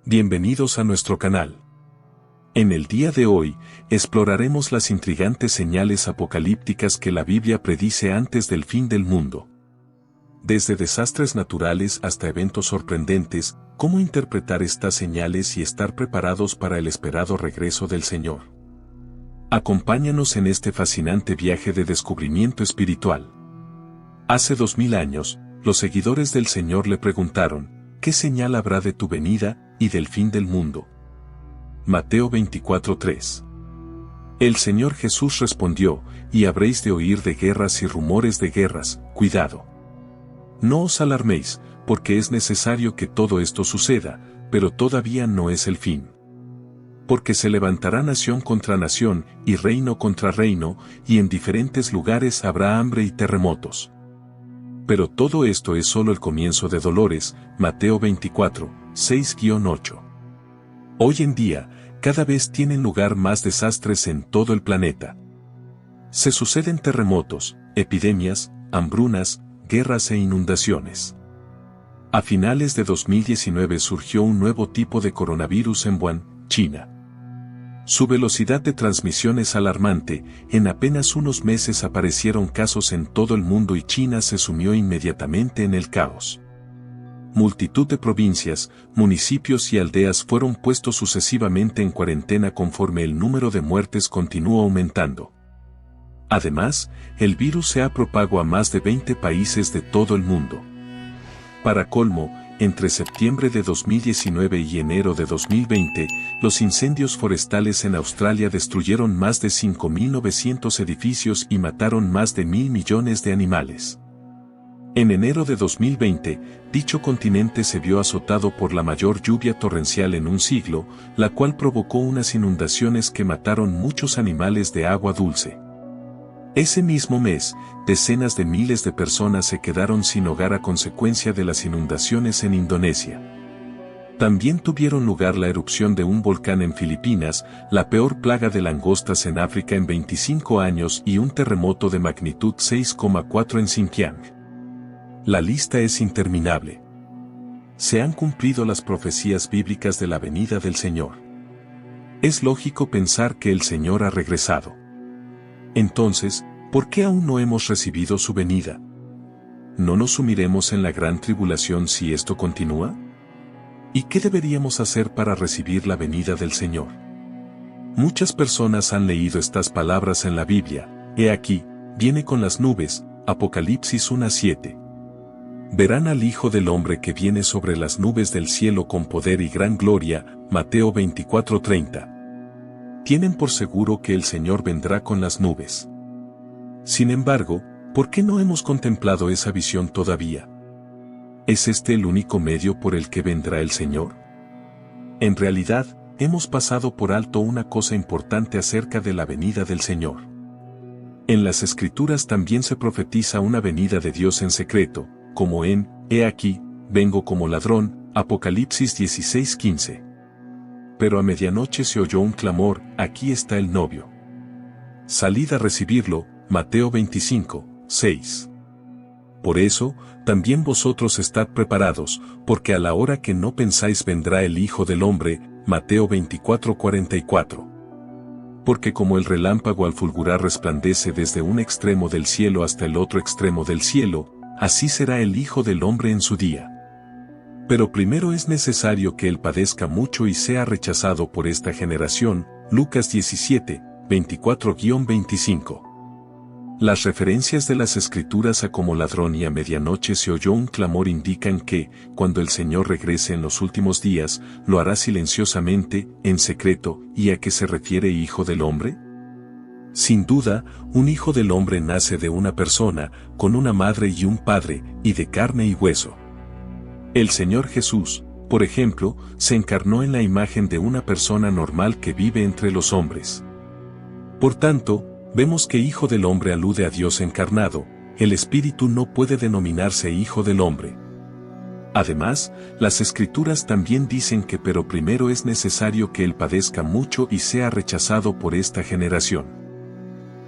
Bienvenidos a nuestro canal. En el día de hoy, exploraremos las intrigantes señales apocalípticas que la Biblia predice antes del fin del mundo. Desde desastres naturales hasta eventos sorprendentes, ¿cómo interpretar estas señales y estar preparados para el esperado regreso del Señor? Acompáñanos en este fascinante viaje de descubrimiento espiritual. Hace 2000 años, los seguidores del Señor le preguntaron, ¿qué señal habrá de tu venida y del fin del mundo? Mateo 24:3. El Señor Jesús respondió, y habréis de oír de guerras y rumores de guerras, cuidado. No os alarméis, porque es necesario que todo esto suceda, pero todavía no es el fin. Porque se levantará nación contra nación, y reino contra reino, y en diferentes lugares habrá hambre y terremotos. Pero todo esto es solo el comienzo de dolores, Mateo 24, 6-8. Hoy en día, cada vez tienen lugar más desastres en todo el planeta. Se suceden terremotos, epidemias, hambrunas, guerras e inundaciones. A finales de 2019 surgió un nuevo tipo de coronavirus en Wuhan, China. Su velocidad de transmisión es alarmante, en apenas unos meses aparecieron casos en todo el mundo y China se sumió inmediatamente en el caos. Multitud de provincias, municipios y aldeas fueron puestos sucesivamente en cuarentena conforme el número de muertes continuó aumentando. Además, el virus se ha propagado a más de 20 países de todo el mundo. Para colmo, entre septiembre de 2019 y enero de 2020, los incendios forestales en Australia destruyeron más de 5.900 edificios y mataron más de 1.000 millones de animales. En enero de 2020, dicho continente se vio azotado por la mayor lluvia torrencial en un siglo, la cual provocó unas inundaciones que mataron muchos animales de agua dulce. Ese mismo mes, decenas de miles de personas se quedaron sin hogar a consecuencia de las inundaciones en Indonesia. También tuvieron lugar la erupción de un volcán en Filipinas, la peor plaga de langostas en África en 25 años y un terremoto de magnitud 6,4 en Xinjiang. La lista es interminable. Se han cumplido las profecías bíblicas de la venida del Señor. Es lógico pensar que el Señor ha regresado. Entonces, ¿por qué aún no hemos recibido su venida? ¿No nos sumiremos en la gran tribulación si esto continúa? ¿Y qué deberíamos hacer para recibir la venida del Señor? Muchas personas han leído estas palabras en la Biblia. He aquí, viene con las nubes, Apocalipsis 1:7. Verán al Hijo del Hombre que viene sobre las nubes del cielo con poder y gran gloria, Mateo 24:30. Tienen por seguro que el Señor vendrá con las nubes. Sin embargo, ¿por qué no hemos contemplado esa visión todavía? ¿Es este el único medio por el que vendrá el Señor? En realidad, hemos pasado por alto una cosa importante acerca de la venida del Señor. En las Escrituras también se profetiza una venida de Dios en secreto, como en, He aquí, vengo como ladrón, Apocalipsis 16:15. Pero a medianoche se oyó un clamor, aquí está el novio. Salid a recibirlo, Mateo 25:6. Por eso, también vosotros estad preparados, porque a la hora que no pensáis vendrá el Hijo del Hombre, Mateo 24:44. Porque como el relámpago al fulgurar resplandece desde un extremo del cielo hasta el otro extremo del cielo, así será el Hijo del Hombre en su día. Pero primero es necesario que él padezca mucho y sea rechazado por esta generación, Lucas 17, 24-25. Las referencias de las Escrituras a como ladrón y a medianoche se oyó un clamor indican que, cuando el Señor regrese en los últimos días, lo hará silenciosamente, en secreto, ¿y a qué se refiere Hijo del Hombre? Sin duda, un Hijo del Hombre nace de una persona, con una madre y un padre, y de carne y hueso. El Señor Jesús, por ejemplo, se encarnó en la imagen de una persona normal que vive entre los hombres. Por tanto, vemos que Hijo del Hombre alude a Dios encarnado, el Espíritu no puede denominarse Hijo del Hombre. Además, las Escrituras también dicen que pero primero es necesario que él padezca mucho y sea rechazado por esta generación.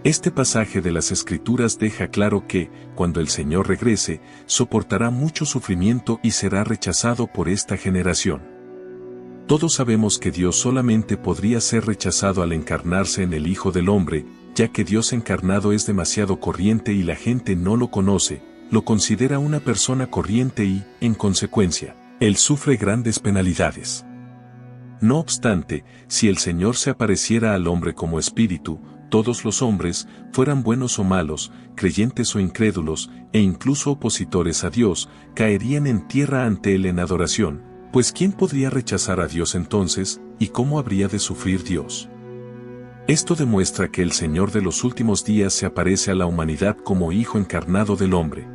Este pasaje de las Escrituras deja claro que, cuando el Señor regrese, soportará mucho sufrimiento y será rechazado por esta generación. Todos sabemos que Dios solamente podría ser rechazado al encarnarse en el Hijo del Hombre, ya que Dios encarnado es demasiado corriente y la gente no lo conoce, lo considera una persona corriente y, en consecuencia, Él sufre grandes penalidades. No obstante, si el Señor se apareciera al hombre como espíritu, todos los hombres, fueran buenos o malos, creyentes o incrédulos, e incluso opositores a Dios, caerían en tierra ante Él en adoración, pues ¿quién podría rechazar a Dios entonces, y cómo habría de sufrir Dios? Esto demuestra que el Señor de los últimos días se aparece a la humanidad como Hijo encarnado del hombre.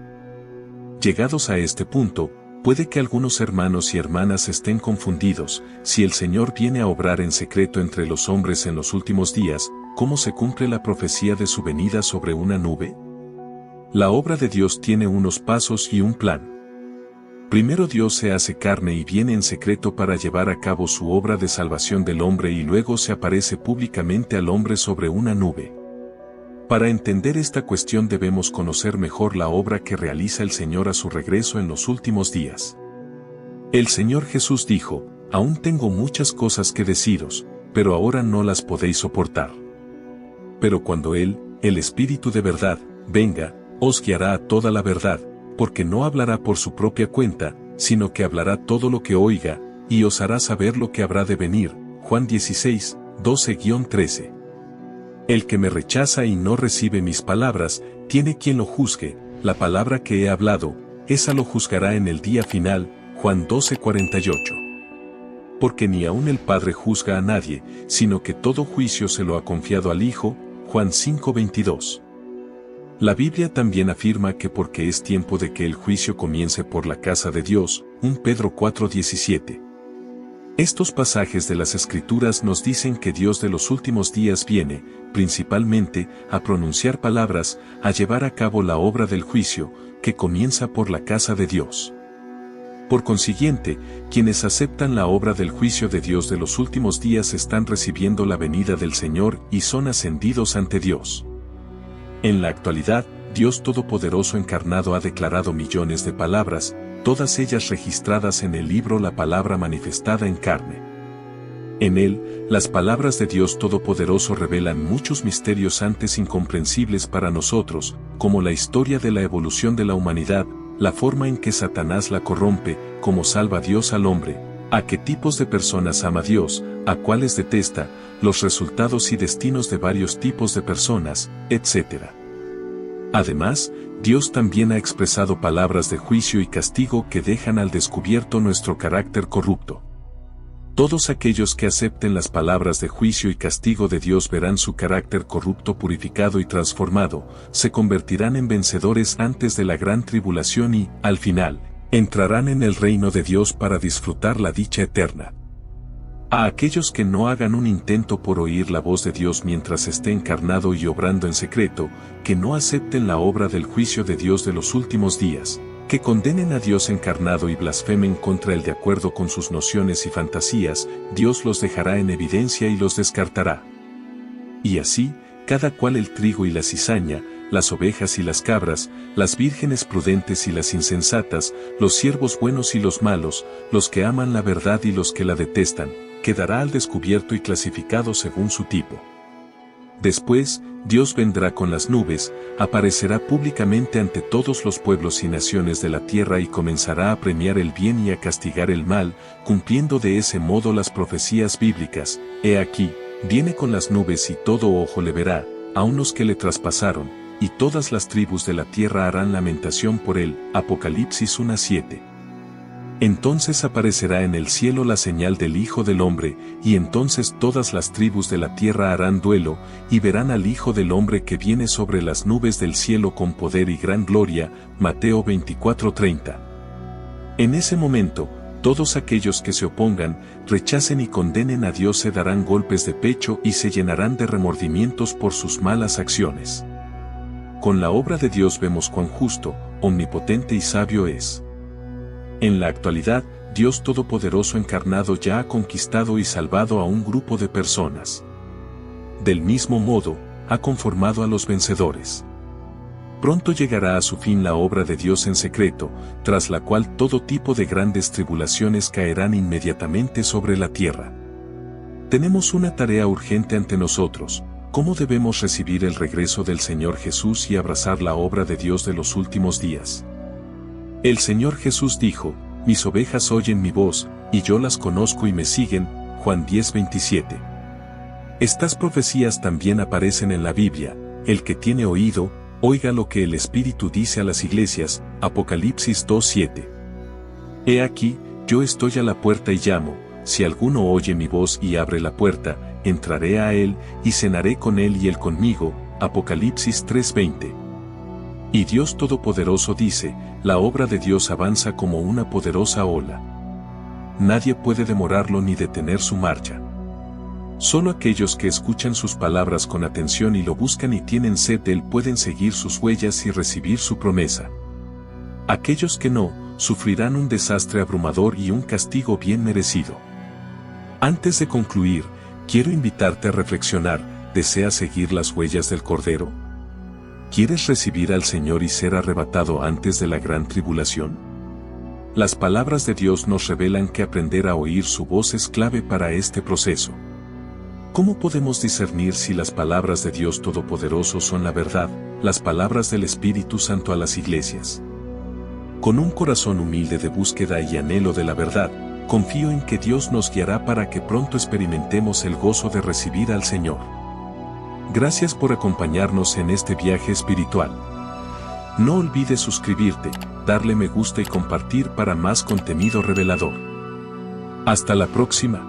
Llegados a este punto, puede que algunos hermanos y hermanas estén confundidos, si el Señor viene a obrar en secreto entre los hombres en los últimos días, ¿cómo se cumple la profecía de su venida sobre una nube? La obra de Dios tiene unos pasos y un plan. Primero Dios se hace carne y viene en secreto para llevar a cabo su obra de salvación del hombre y luego se aparece públicamente al hombre sobre una nube. Para entender esta cuestión debemos conocer mejor la obra que realiza el Señor a su regreso en los últimos días. El Señor Jesús dijo, «Aún tengo muchas cosas que deciros, pero ahora no las podéis soportar. Pero cuando Él, el Espíritu de verdad, venga, os guiará a toda la verdad, porque no hablará por su propia cuenta, sino que hablará todo lo que oiga, y os hará saber lo que habrá de venir». Juan 16, 12-13. El que me rechaza y no recibe mis palabras, tiene quien lo juzgue, la palabra que he hablado, esa lo juzgará en el día final. Juan 12:48. Porque ni aun el Padre juzga a nadie, sino que todo juicio se lo ha confiado al Hijo. Juan 5:22. La Biblia también afirma que porque es tiempo de que el juicio comience por la casa de Dios. 1 Pedro 4:17. Estos pasajes de las Escrituras nos dicen que Dios de los últimos días viene, principalmente, a pronunciar palabras, a llevar a cabo la obra del juicio, que comienza por la casa de Dios. Por consiguiente, quienes aceptan la obra del juicio de Dios de los últimos días están recibiendo la venida del Señor y son ascendidos ante Dios. En la actualidad, Dios Todopoderoso encarnado ha declarado millones de palabras, todas ellas registradas en el libro La Palabra Manifestada en Carne. En él, las palabras de Dios Todopoderoso revelan muchos misterios antes incomprensibles para nosotros, como la historia de la evolución de la humanidad, la forma en que Satanás la corrompe, cómo salva Dios al hombre, a qué tipos de personas ama Dios, a cuáles detesta, los resultados y destinos de varios tipos de personas, etc. Además, Dios también ha expresado palabras de juicio y castigo que dejan al descubierto nuestro carácter corrupto. Todos aquellos que acepten las palabras de juicio y castigo de Dios verán su carácter corrupto purificado y transformado, se convertirán en vencedores antes de la gran tribulación y, al final, entrarán en el reino de Dios para disfrutar la dicha eterna. A aquellos que no hagan un intento por oír la voz de Dios mientras esté encarnado y obrando en secreto, que no acepten la obra del juicio de Dios de los últimos días, que condenen a Dios encarnado y blasfemen contra él de acuerdo con sus nociones y fantasías, Dios los dejará en evidencia y los descartará. Y así, cada cual el trigo y la cizaña, las ovejas y las cabras, las vírgenes prudentes y las insensatas, los siervos buenos y los malos, los que aman la verdad y los que la detestan, quedará al descubierto y clasificado según su tipo. Después, Dios vendrá con las nubes, aparecerá públicamente ante todos los pueblos y naciones de la tierra y comenzará a premiar el bien y a castigar el mal, cumpliendo de ese modo las profecías bíblicas. He aquí, viene con las nubes y todo ojo le verá, a unos que le traspasaron, y todas las tribus de la tierra harán lamentación por él. Apocalipsis 1:7. Entonces aparecerá en el cielo la señal del Hijo del Hombre, y entonces todas las tribus de la tierra harán duelo, y verán al Hijo del Hombre que viene sobre las nubes del cielo con poder y gran gloria. Mateo 24:30. En ese momento, todos aquellos que se opongan, rechacen y condenen a Dios se darán golpes de pecho y se llenarán de remordimientos por sus malas acciones. Con la obra de Dios vemos cuán justo, omnipotente y sabio es. En la actualidad, Dios Todopoderoso encarnado ya ha conquistado y salvado a un grupo de personas. Del mismo modo, ha conformado a los vencedores. Pronto llegará a su fin la obra de Dios en secreto, tras la cual todo tipo de grandes tribulaciones caerán inmediatamente sobre la tierra. Tenemos una tarea urgente ante nosotros: ¿cómo debemos recibir el regreso del Señor Jesús y abrazar la obra de Dios de los últimos días? El Señor Jesús dijo: mis ovejas oyen mi voz, y yo las conozco y me siguen. Juan 10:27. Estas profecías también aparecen en la Biblia: el que tiene oído, oiga lo que el Espíritu dice a las iglesias. Apocalipsis 2:7. He aquí, yo estoy a la puerta y llamo. Si alguno oye mi voz y abre la puerta, entraré a él, y cenaré con él y él conmigo. Apocalipsis 3:20. Y Dios Todopoderoso dice: la obra de Dios avanza como una poderosa ola. Nadie puede demorarlo ni detener su marcha. Solo aquellos que escuchan sus palabras con atención y lo buscan y tienen sed de él pueden seguir sus huellas y recibir su promesa. Aquellos que no, sufrirán un desastre abrumador y un castigo bien merecido. Antes de concluir, quiero invitarte a reflexionar: ¿deseas seguir las huellas del Cordero? ¿Quieres recibir al Señor y ser arrebatado antes de la gran tribulación? Las palabras de Dios nos revelan que aprender a oír su voz es clave para este proceso. ¿Cómo podemos discernir si las palabras de Dios Todopoderoso son la verdad, las palabras del Espíritu Santo a las iglesias? Con un corazón humilde de búsqueda y anhelo de la verdad, confío en que Dios nos guiará para que pronto experimentemos el gozo de recibir al Señor. Gracias por acompañarnos en este viaje espiritual. No olvides suscribirte, darle me gusta y compartir para más contenido revelador. Hasta la próxima.